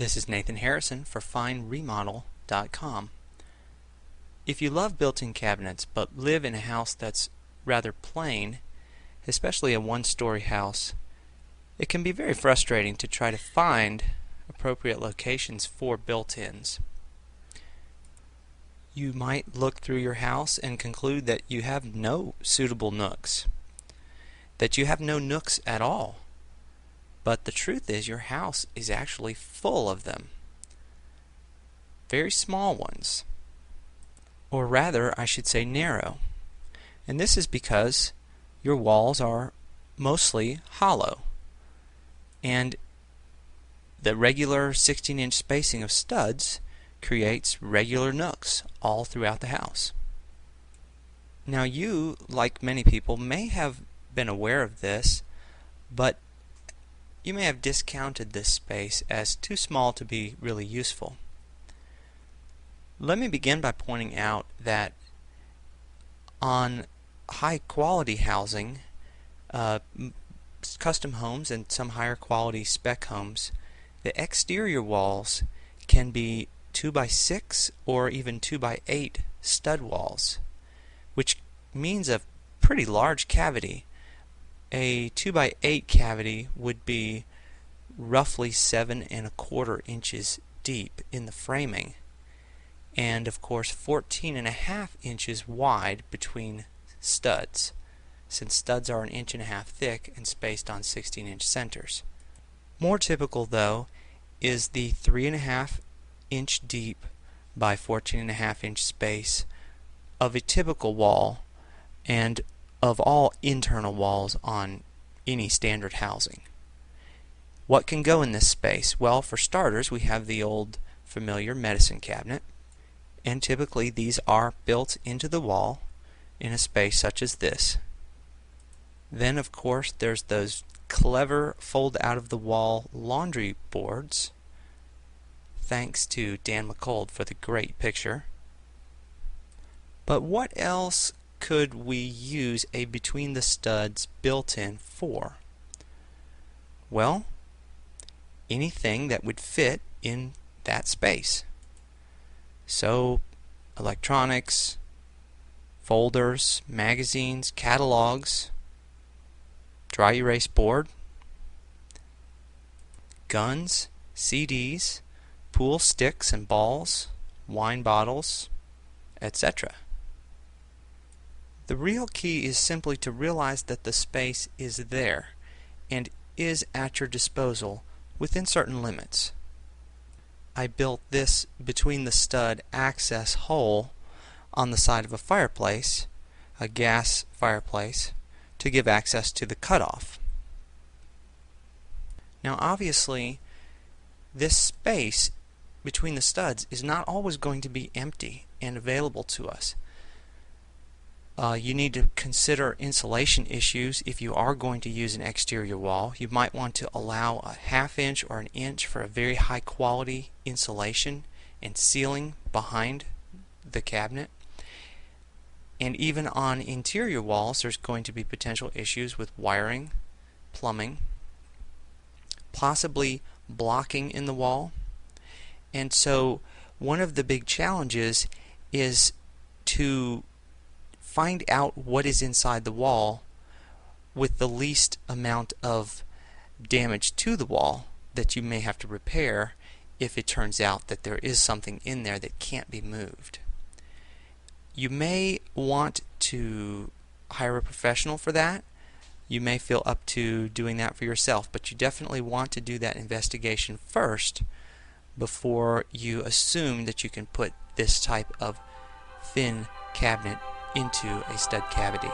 This is Nathan Harrison for FineRemodel.com. If you love built-in cabinets but live in a house that's rather plain, especially a one-story house, it can be very frustrating to try to find appropriate locations for built-ins. You might look through your house and conclude that you have no suitable nooks, that you have no nooks at all. But the truth is your house is actually full of them. Very small ones. Or rather, I should say narrow. And this is because your walls are mostly hollow. And the regular 16-inch spacing of studs creates regular nooks all throughout the house. Now you, like many people, may have been aware of this, but you may have discounted this space as too small to be really useful. Let me begin by pointing out that on high quality housing, custom homes and some higher quality spec homes, the exterior walls can be 2x6 or even 2x8 stud walls, which means a pretty large cavity. A 2x8 cavity would be roughly 7¼ inches deep in the framing, and of course 14½ inches wide between studs, since studs are 1½ inches thick and spaced on 16-inch centers. More typical, though, is the 3½ inch deep by 14½ inch space of a typical wall and of all internal walls on any standard housing. What can go in this space? Well, for starters, we have the old familiar medicine cabinet, and typically these are built into the wall in a space such as this. Then, of course, there's those clever fold out of the wall laundry boards. Thanks to Dan McCold for the great picture. But what else could we use a between the studs built-in for? Well, anything that would fit in that space. So, electronics, folders, magazines, catalogs, dry erase board, guns, CDs, pool sticks and balls, wine bottles, etc. The real key is simply to realize that the space is there and is at your disposal within certain limits. I built this between the stud access hole on the side of a fireplace, a gas fireplace, to give access to the cutoff. Now obviously this space between the studs is not always going to be empty and available to us. You need to consider insulation issues if you are going to use an exterior wall. You might want to allow a 1/2 inch or 1 inch for a very high quality insulation and sealing behind the cabinet. And even on interior walls, there's going to be potential issues with wiring, plumbing, possibly blocking in the wall. And so one of the big challenges is to find out what is inside the wall with the least amount of damage to the wall that you may have to repair if it turns out that there is something in there that can't be moved. You may want to hire a professional for that. You may feel up to doing that for yourself, but you definitely want to do that investigation first before you assume that you can put this type of thin cabinet into a stud cavity.